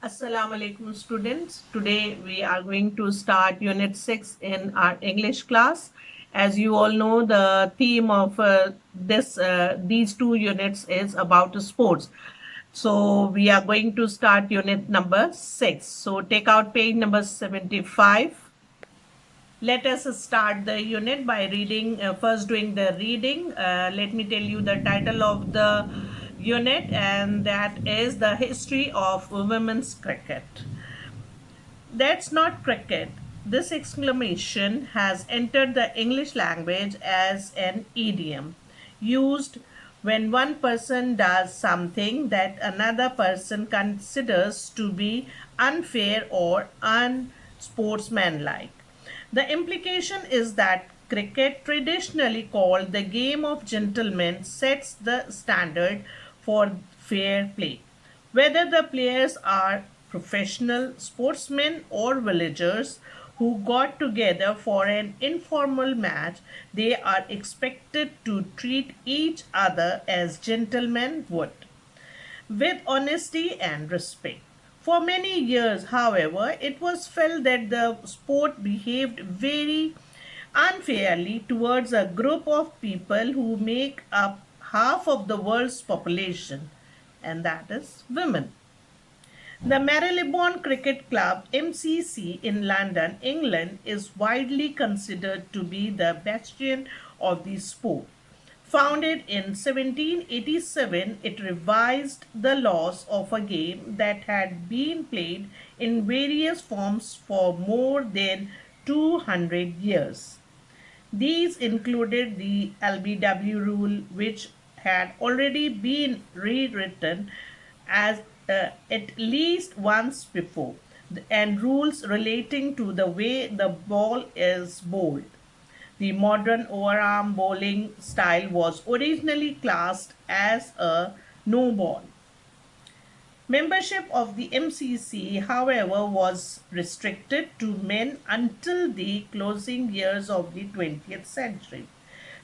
Assalamu alaikum students. Today we are going to start unit 6 in our English class. As you all know, the theme of these two units is about sports. So we are going to start unit number 6. So take out page number 75. Let us start the unit by reading, first doing the reading. Let me tell you the title of the unit, and that is The History of Women's Cricket. That's not cricket. This exclamation has entered the English language as an idiom used when one person does something that another person considers to be unfair or unsportsmanlike. The implication is that cricket, traditionally called the game of gentlemen, sets the standard for fair play. Whether the players are professional sportsmen or villagers who got together for an informal match, they are expected to treat each other as gentlemen would, with honesty and respect. For many years, however, it was felt that the sport behaved very unfairly towards a group of people who make up half of the world's population, and that is women. The Marylebone Cricket Club (MCC) in London, England, is widely considered to be the bastion of the sport. Founded in 1787, it revised the laws of a game that had been played in various forms for more than 200 years. These included the LBW rule, which had already been rewritten as at least once before, and rules relating to the way the ball is bowled. The modern overarm bowling style was originally classed as a no ball. Membership of the MCC, however, was restricted to men until the closing years of the 20th century,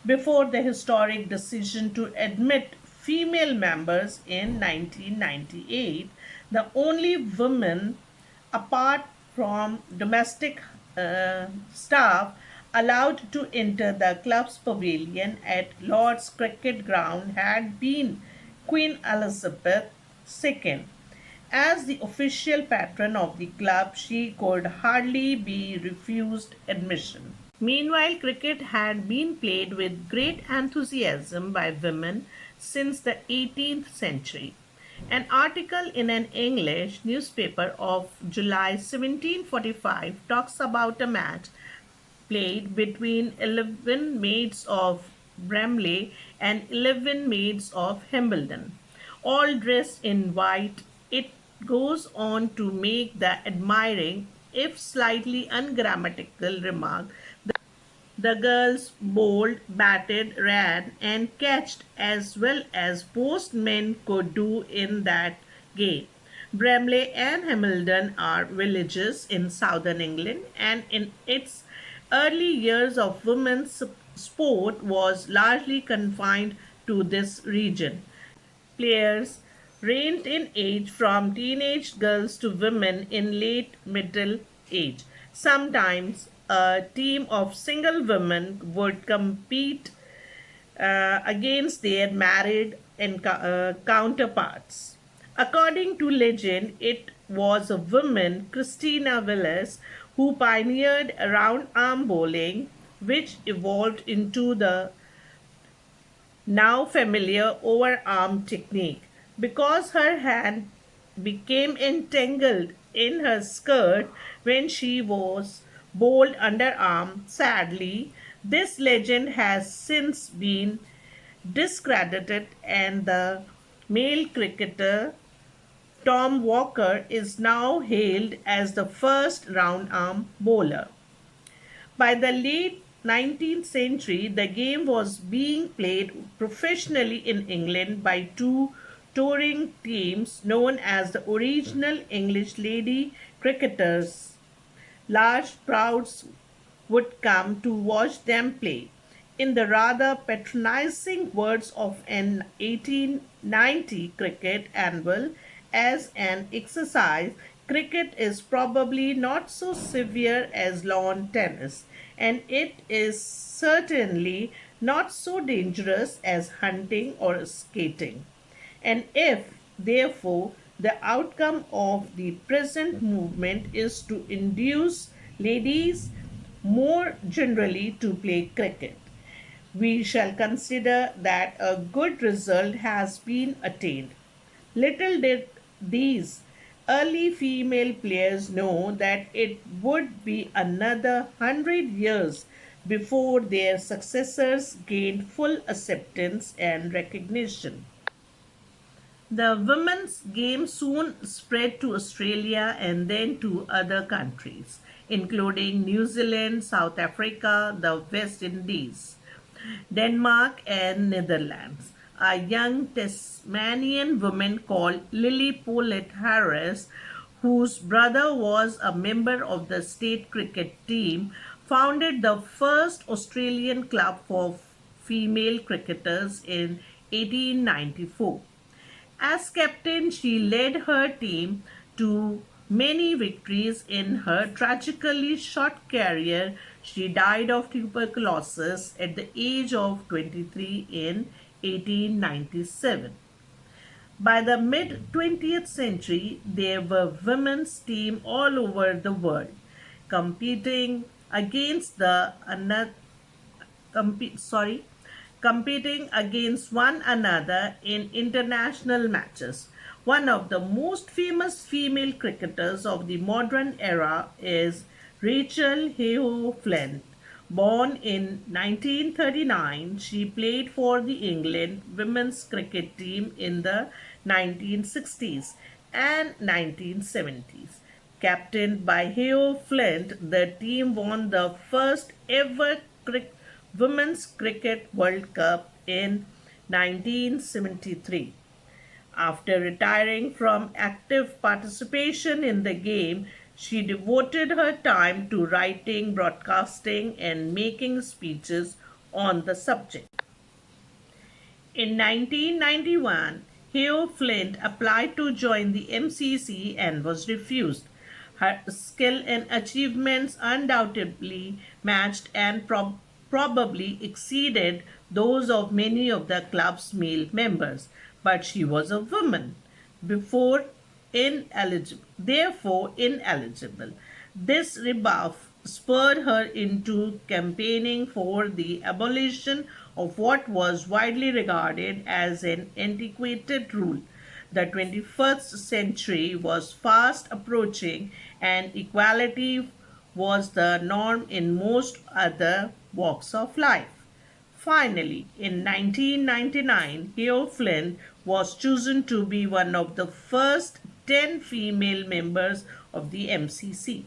before the historic decision to admit female members in 1998, the only women, apart from domestic staff, allowed to enter the club's pavilion at Lord's Cricket Ground had been Queen Elizabeth II. As the official patron of the club, she could hardly be refused admission. Meanwhile, cricket had been played with great enthusiasm by women since the 18th century. An article in an English newspaper of July 1745 talks about a match played between 11 maids of Bramley and 11 maids of Hambledon, all dressed in white. It goes on to make the admiring, if slightly ungrammatical, remark: the girls bowled, batted, ran, and catched as well as most men could do in that game. Bramley and Hambledon are villages in southern England, and in its early years of women's sport was largely confined to this region. Players ranged in age from teenage girls to women in late middle age. Sometimes a team of single women would compete against their married counterparts. According to legend, it was a woman, Christina Willis, who pioneered round arm bowling, which evolved into the now familiar overarm technique. Because her hand became entangled in her skirt when she was bowled underarm, sadly, this legend has since been discredited, and the male cricketer Tom Walker is now hailed as the first round arm bowler. By the late 19th century, the game was being played professionally in England by two touring teams known as the original English Lady Cricketers. Large crowds would come to watch them play. In the rather patronizing words of an 1890 cricket annual, As an exercise, cricket is probably not so severe as lawn tennis, and it is certainly not so dangerous as hunting or skating. And if, therefore, the outcome of the present movement is to induce ladies more generally to play cricket, we shall consider that a good result has been attained. Little did these early female players know that it would be another 100 years before their successors gained full acceptance and recognition. The women's game soon spread to Australia and then to other countries, including New Zealand, South Africa, the West Indies, Denmark, and Netherlands. A young Tasmanian woman called Lily Poulett Harris, whose brother was a member of the state cricket team, founded the first Australian club for female cricketers in 1894. As captain, she led her team to many victories in her tragically short career. She died of tuberculosis at the age of 23 in 1897. By the mid 20th century, there were women's teams all over the world competing against the competing against one another in international matches. One of the most famous female cricketers of the modern era is Rachel Heo Flint. Born in 1939, she played for the England women's cricket team in the 1960s and 1970s. Captained by Heo Flint, the team won the first ever Women's Cricket World Cup in 1973. After retiring from active participation in the game, she devoted her time to writing, broadcasting, and making speeches on the subject. In 1991, Heo Flint applied to join the MCC and was refused. Her skill and achievements undoubtedly matched and probably exceeded those of many of the club's male members, but she was a woman, therefore ineligible. This rebuff spurred her into campaigning for the abolition of what was widely regarded as an antiquated rule. The 21st century was fast approaching, and equality was the norm in most other walks of life. Finally, in 1999, Heo Flynn was chosen to be one of the first 10 female members of the MCC.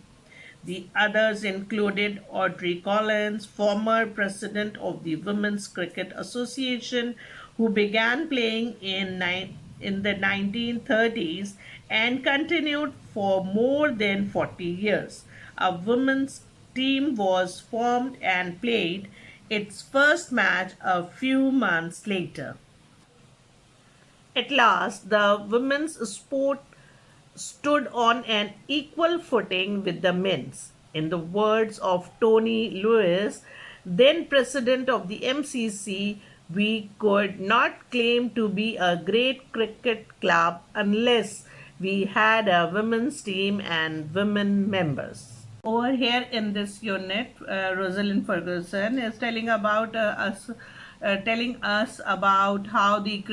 The others included Audrey Collins, former president of the Women's Cricket Association, who began playing in the 1930s and continued for more than 40 years. A women's team was formed and played its first match a few months later. At last, the women's sport stood on an equal footing with the men's. In the words of Tony Lewis, then president of the MCC, we could not claim to be a great cricket club unless we had a women's team and women members. Over here in this unit, Rosalind Ferguson is telling us about how the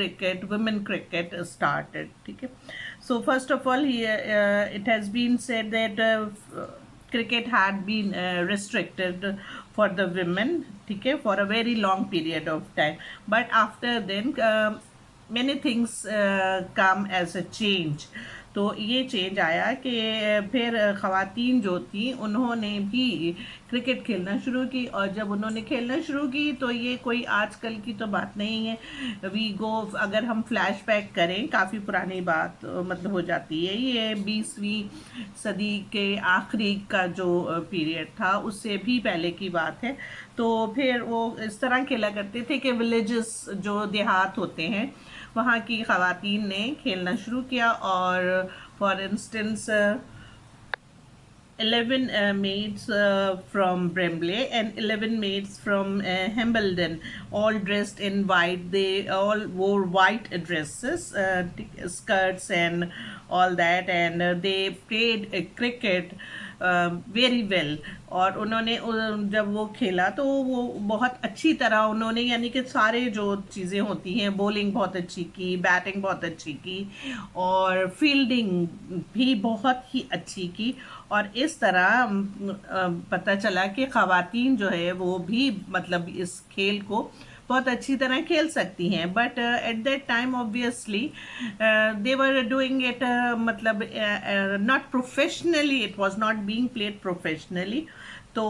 women cricket started. Okay? So first of all, it has been said that cricket had been restricted for the women, okay, for a very long period of time. But after then, many things come as a change. तो ये change आया कि फिर ख़वातीन जो थी उन्होंने भी क्रिकेट खेलना शुरू की, और जब उन्होंने खेलना शुरू की तो ये कोई आजकल की तो बात नहीं है. अगर हम फ्लैश बैक करें, काफ़ी पुरानी बात मतलब हो जाती है, ये 20वीं सदी के आखिरी का जो पीरियड था उससे भी पहले की बात है. तो फिर वो इस तरह खेला करते थे कि विलेजेस जो देहात होते हैं वहाँ की ख़वातीन ने खेलना शुरू किया। और for instance 11 maids from Bramley and 11 maids from Hambledon, all dressed in white. They all wore white dresses, skirts, and all that, and they played cricket very well. और उन्होंने जब वो खेला तो वो बहुत अच्छी तरह उन्होंने, यानी कि सारे जो चीज़ें होती हैं, बॉलिंग बहुत अच्छी की, बैटिंग बहुत अच्छी की, और फील्डिंग भी बहुत ही अच्छी की। और इस तरह पता चला कि ख़वातीन जो है वो भी मतलब इस खेल को बहुत अच्छी तरह खेल सकती हैं। But at that time obviously they were doing it मतलब not professionally, it was not being played professionally. तो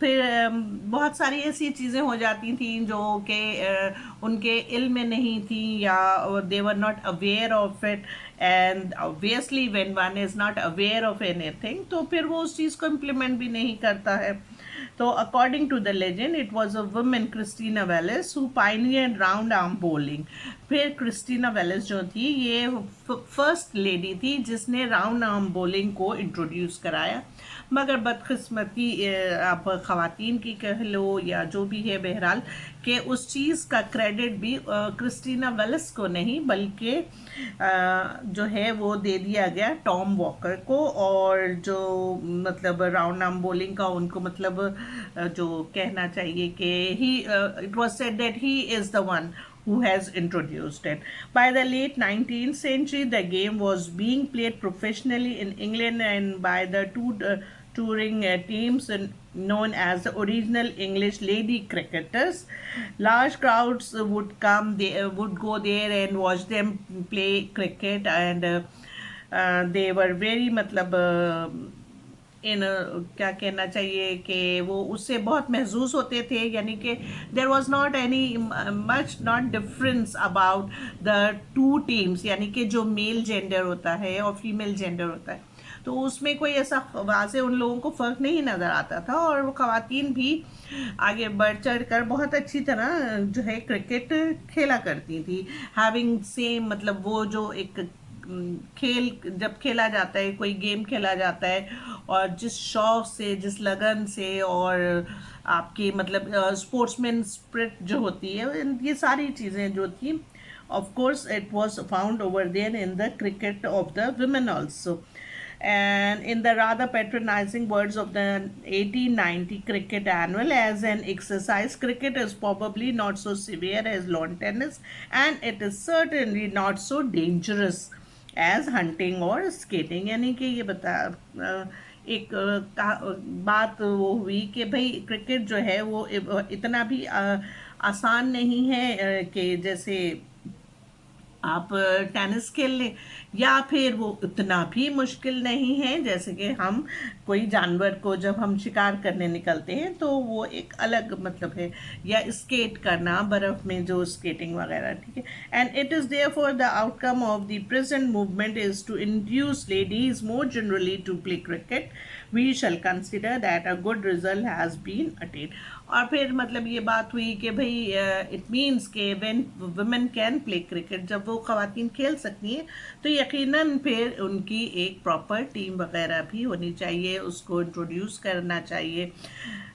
फिर बहुत सारी ऐसी चीज़ें हो जाती थी जो कि उनके इल्म में नहीं थी, या they were not aware of it. And obviously when one is not aware of anything तो फिर वो उस चीज़ को इम्प्लीमेंट भी नहीं करता है। तो according to the legend it was a woman, Christina Willes, who pioneered round arm bowling. फिर क्रिस्टीना वेलिस जो थी ये फर्स्ट लेडी थी जिसने राउंड आर्म बॉलिंग को इंट्रोड्यूस कराया। मगर बदकिस्मती आप ख़वातीन की कह लो या जो भी है, बहरहाल कि उस चीज़ का क्रेडिट भी क्रिस्टीना वेलिस को नहीं बल्कि जो है वो दे दिया गया टॉम वॉकर को। और जो मतलब राउंड आर्म बॉलिंग का उनको मतलब जो कहना चाहिए कि he it was said that he is the one who has introduced it. By the late 19th century, the game was being played professionally in England and by the two touring teams known as the original English lady cricketers. Large crowds would come, they would go there and watch them play cricket, and they were very मतलब इन क्या कहना चाहिए कि वो उससे बहुत महसूस होते थे, यानी कि there was not any much not difference about the two teams, यानी कि जो मेल जेंडर होता है और फीमेल जेंडर होता है तो उसमें कोई ऐसा वाज़े उन लोगों को फ़र्क नहीं नज़र आता था। और वो ख़वातीन भी आगे बढ़ चढ़ कर बहुत अच्छी तरह जो है क्रिकेट खेला करती थी। हैविंग सेम मतलब वो जो एक खेल जब खेला जाता है, कोई गेम खेला जाता है और जिस शौक से, जिस लगन से और आपकी मतलब स्पोर्ट्समैन स्पिरिट जो होती है, ये सारी चीज़ें जो थी, of course it was found over there in the cricket of the women also. And in the rather patronizing words of the 1890 cricket annual, as an exercise, cricket is probably not so severe as lawn tennis, and it is certainly not so dangerous as hunting or skating. यानी कि ये बता एक बात वो हुई कि भाई क्रिकेट जो है वो इतना भी आसान नहीं है कि जैसे आप टेनिस खेल लें, या फिर वो उतना भी मुश्किल नहीं है जैसे कि हम कोई जानवर को जब हम शिकार करने निकलते हैं तो वो एक अलग मतलब है, या स्केट करना बर्फ़ में जो स्केटिंग वगैरह, ठीक है। And it is therefore the outcome of the present movement is to induce ladies more generally to play cricket. We shall consider that a good result has been attained. और फिर मतलब ये बात हुई कि भाई इट मीन्स के when women can play cricket, जब वो ख़वातीन खेल सकती हैं तो यकीनन फिर उनकी एक प्रॉपर टीम वगैरह भी होनी चाहिए, उसको इंट्रोड्यूस करना चाहिए।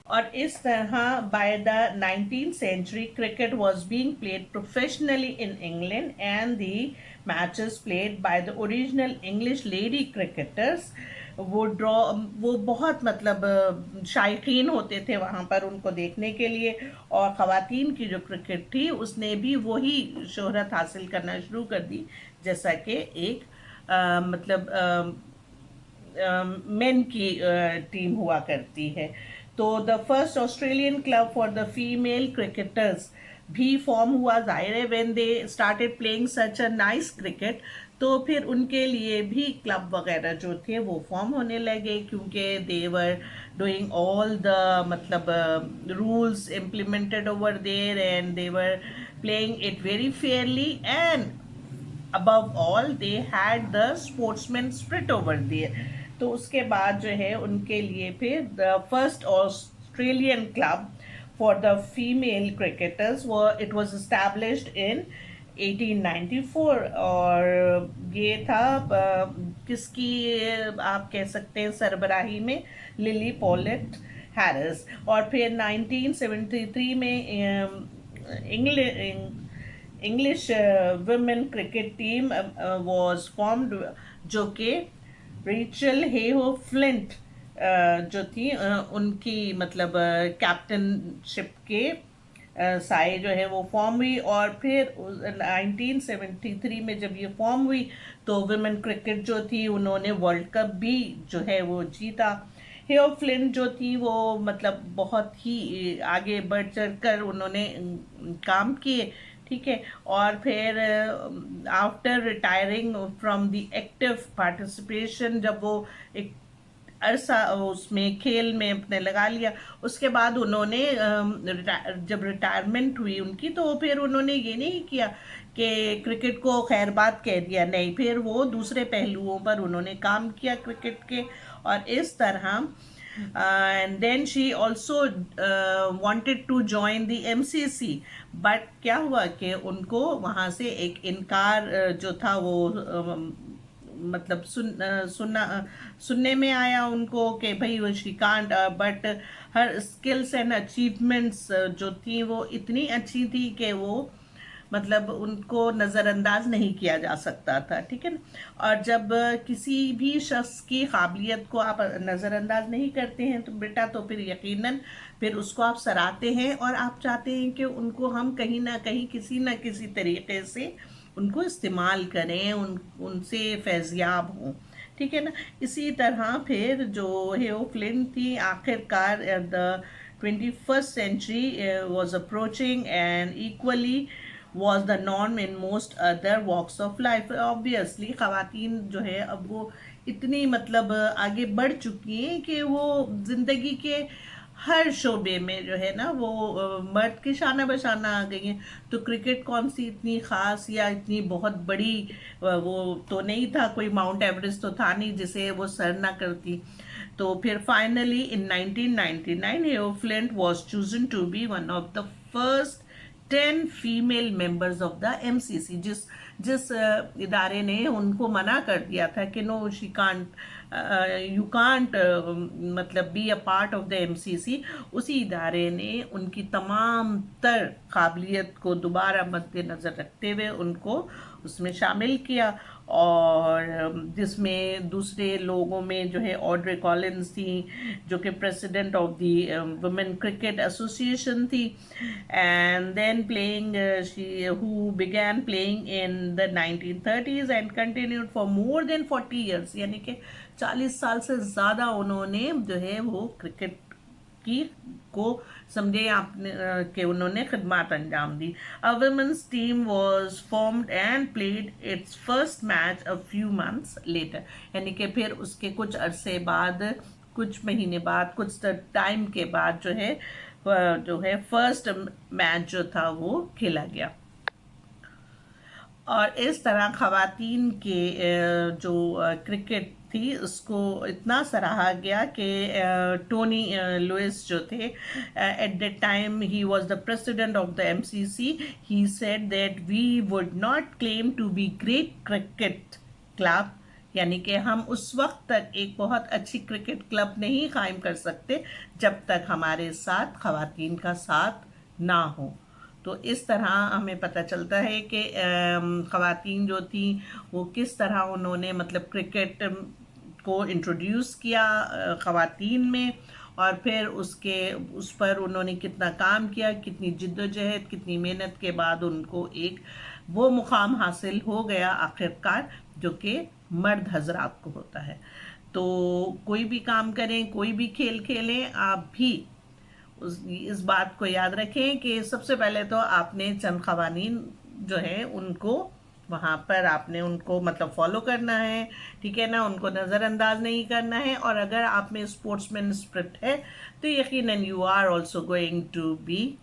और इस तरह by the 19th century cricket was being played professionally in England, and the matches played by the original English lady cricketers वो बहुत मतलब शायकीन होते थे वहाँ पर उनको देखने के लिए। और ख़वातीन की जो क्रिकेट थी उसने भी वही शोहरत हासिल करना शुरू कर दी जैसा कि एक मतलब मेन की टीम हुआ करती है। तो the first Australian club for the female cricketers भी फॉर्म हुआ, जाहिर है when they started playing such a nice cricket, तो फिर उनके लिए भी क्लब वगैरह जो थे वो फॉर्म होने लगे, क्योंकि they were doing all the मतलब rules implemented over there and they were playing it very fairly, and above all they had the sportsman spirit over there। तो उसके बाद जो है उनके लिए फिर the first Australian club for the female cricketers it was established in 1894 और ये था किसकी आप कह सकते हैं सरबराही में, लिली पॉलेट हैरिस। और फिर 1973 में English women cricket team was formed, जो कि रेचल हेहो फ्लिंट जो थी उनकी मतलब कैप्टनशिप के साए जो है वो फॉर्म हुई। और फिर 1973 में जब ये फॉर्म हुई तो वुमेन क्रिकेट जो थी उन्होंने वर्ल्ड कप भी जो है वो जीता। हेयो फ्लिंट जो थी वो मतलब बहुत ही आगे बढ़ चढ़ कर उन्होंने काम किए, ठीक है। और फिर after retiring from the active participation, जब वो एक अरसा उसमें खेल में अपने लगा लिया, उसके बाद उन्होंने जब रिटायरमेंट हुई उनकी तो फिर उन्होंने ये नहीं किया कि क्रिकेट को खैर बात कह दिया, नहीं, फिर वो दूसरे पहलुओं पर उन्होंने काम किया क्रिकेट के। और इस तरह and then she also wanted to join the MCC, but क्या हुआ कि उनको वहाँ से एक इनकार जो था वो मतलब सुनने में आया उनको कि भाई वो she can't, but her skills and achievements जो थी वो इतनी अच्छी थी कि वो मतलब उनको नज़रअंदाज नहीं किया जा सकता था, ठीक है ना। और जब किसी भी शख्स की काबिलियत को आप नज़रअंदाज नहीं करते हैं तो बेटा तो फिर यकीनन फिर उसको आप सराहते हैं और आप चाहते हैं कि उनको हम कहीं ना कहीं किसी ना किसी तरीके से उनको इस्तेमाल करें, उनसे फैज़याब हों, ठीक है ना। इसी तरह फिर जो हेओ फ्लिंट थी आखिरकार the 21st century was approaching and equally was the norm in most other walks of life. Obviously ख़वातीन जो है अब वो इतनी मतलब आगे बढ़ चुकी हैं कि वो ज़िंदगी के हर शोबे में जो है ना वो मर्द के शाना बशाना आ गई हैं। तो क्रिकेट कौन सी इतनी ख़ास या इतनी बहुत बड़ी वो तो नहीं था, कोई माउंट एवरेस्ट तो था नहीं जिसे वो सर ना करती। तो फिर finally in 1999 Heyhoe Flint was chosen to be one of the first 10 female members of the MCC, जिस जिस इदारे ने उनको मना कर दिया था कि no she can't, you can't मतलब be a part of the MCC, उसी इदारे ने उनकी तमाम तर काबिलियत को दोबारा मद्देनज़र रखते हुए उनको उसमें शामिल किया। और जिसमें दूसरे लोगों में जो है ऑड्रे कॉलिन्स थी जो कि president of the women cricket association थी, and then playing she who began playing in the 1930s and continued for more than 40 years, यानी कि 40 साल से ज़्यादा उन्होंने जो है वो क्रिकेट की को समझे आपने कि उन्होंने खिदमत अंजाम दी। A women's team was formed and played its first match a few months later, यानी कि फिर उसके कुछ अरसे बाद, कुछ महीने बाद, कुछ टाइम के बाद जो है फर्स्ट मैच जो था वो खेला गया। और इस तरह ख़वातीन के जो क्रिकेट थी उसको इतना सराहा गया कि टोनी लुइस जो थे at the time he was the president of the MCC, he said that we would not claim to be great cricket club, यानी कि हम उस वक्त तक एक बहुत अच्छी क्रिकेट क्लब नहीं कायम कर सकते जब तक हमारे साथ ख़वातीन का साथ ना हो। तो इस तरह हमें पता चलता है कि ख़वातीन जो थी वो किस तरह उन्होंने मतलब क्रिकेट को इंट्रोड्यूस किया ख़वातीन में, और फिर उस पर उन्होंने कितना काम किया, कितनी जिद्दोजहद, कितनी मेहनत के बाद उनको एक वो मुकाम हासिल हो गया आखिरकार जो कि मर्द हजरात को होता है। तो कोई भी काम करें, कोई भी खेल खेलें, आप भी इस बात को याद रखें कि सबसे पहले तो आपने चंद कवानीन जो है उनको वहाँ पर आपने उनको मतलब फॉलो करना है, ठीक है ना, उनको नज़रअंदाज नहीं करना है। और अगर आप में स्पोर्ट्समैन स्पिरिट है तो यकीनन you are also going to be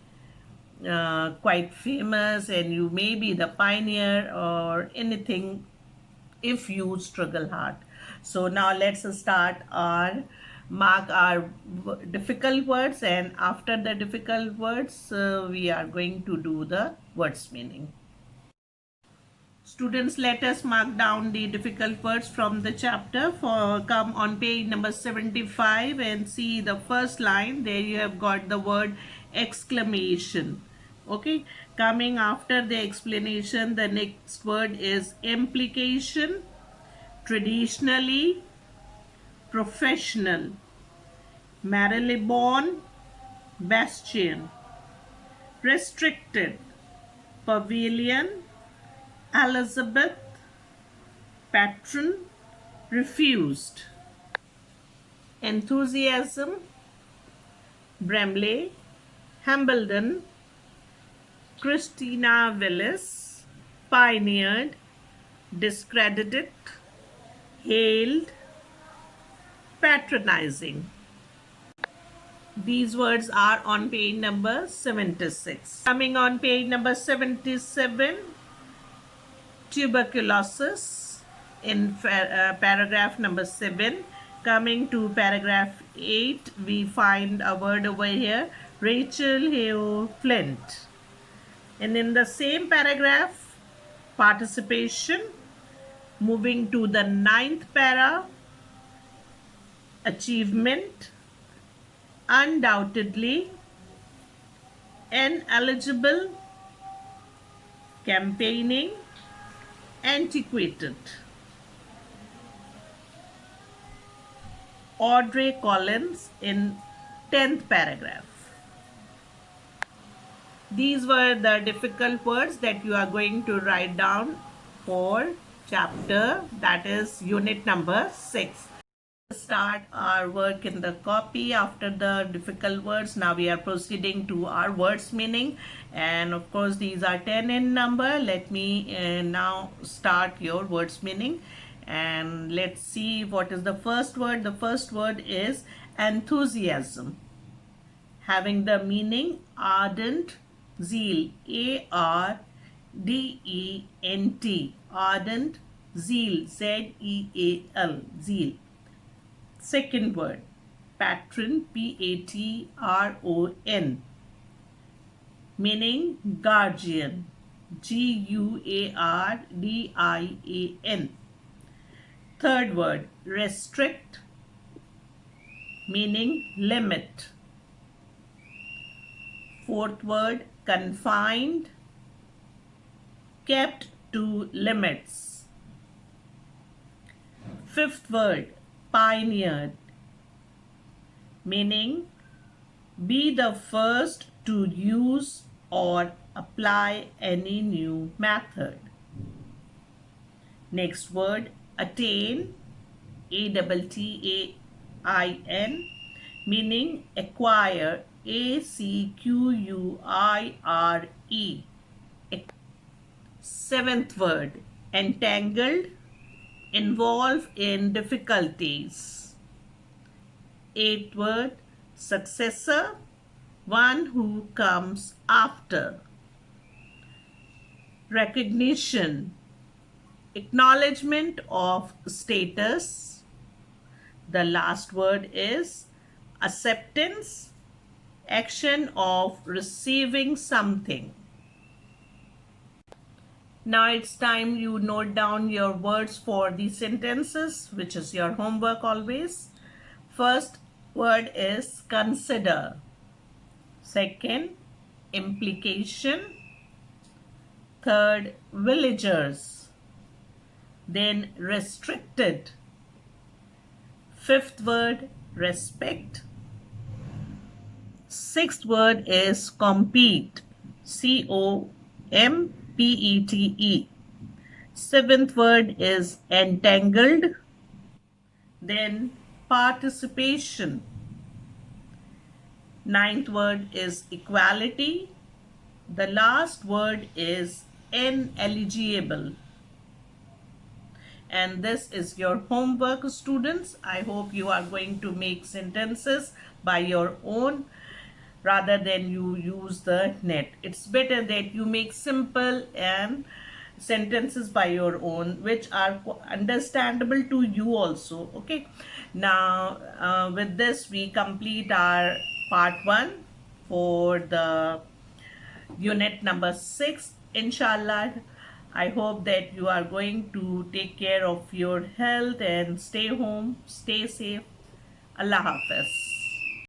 quite famous and you may be the pioneer or anything if you struggle hard. So now let's start our mark our difficult words, and after the difficult words we are going to do the words meaning. Students, let us mark down the difficult words from the chapter. Come on page number 75 and see the first line. There you have got the word exclamation. Okay, coming after the explanation, the next word is implication, traditionally, professional, Marylebone, bastion, restricted, pavilion, Elizabeth, patron, refused, enthusiasm, Bramley, Hambledon, Christina Willis, pioneered, discredited, hailed, patronizing. These words are on page number 76. Coming on page number 77, tuberculosis in paragraph number 7. Coming to paragraph 8, we find a word over here, Rachel Heo Flint. And in the same paragraph, participation. Moving to the 9th para, achievement, undoubtedly, ineligible, campaigning, antiquated. Audrey Collins in 10th paragraph. These were the difficult words that you are going to write down for chapter, that is unit number 6. Start our work in the copy after the difficult words. Now we are proceeding to our words meaning, and of course these are 10 in number. Let me now start your words meaning, and let's see what is the first word. The first word is enthusiasm, having the meaning ardent zeal, A-R-D-E-N-T, ardent zeal, Z-E-A-L, zeal. Second word, patron, P-A-T-R-O-N, meaning guardian, G-U-A-R-D-I-A-N. Third word, restrict, meaning limit. Fourth word, confined, kept to limits. Fifth word, pioneered, meaning be the first to use or apply any new method. Next word, attain, A-T-T-A-I-N, meaning acquire, A-C-Q-U-I-R-E. Seventh word, entangled, involved in difficulties. Eighth word, successor, one who comes after. Recognition, acknowledgement of status. The last word is acceptance, action of receiving something. Now it's time you note down your words for the sentences, which is your homework always. First word is consider. Second, implication. Third, villagers. Then restricted. Fifth word, respect. Sixth word is compete, C-O-M-P-E-T-E. Seventh word is entangled. Then participation. Ninth word is equality. The last word is ineligible. And this is your homework, students. I hope you are going to make sentences by your own rather than you use the net. It's better that you make simple and sentences by your own, which are understandable to you also. Okay, now with this we complete our part 1 for the unit number 6. Inshallah, I hope that you are going to take care of your health and stay home, stay safe. Allah Hafiz.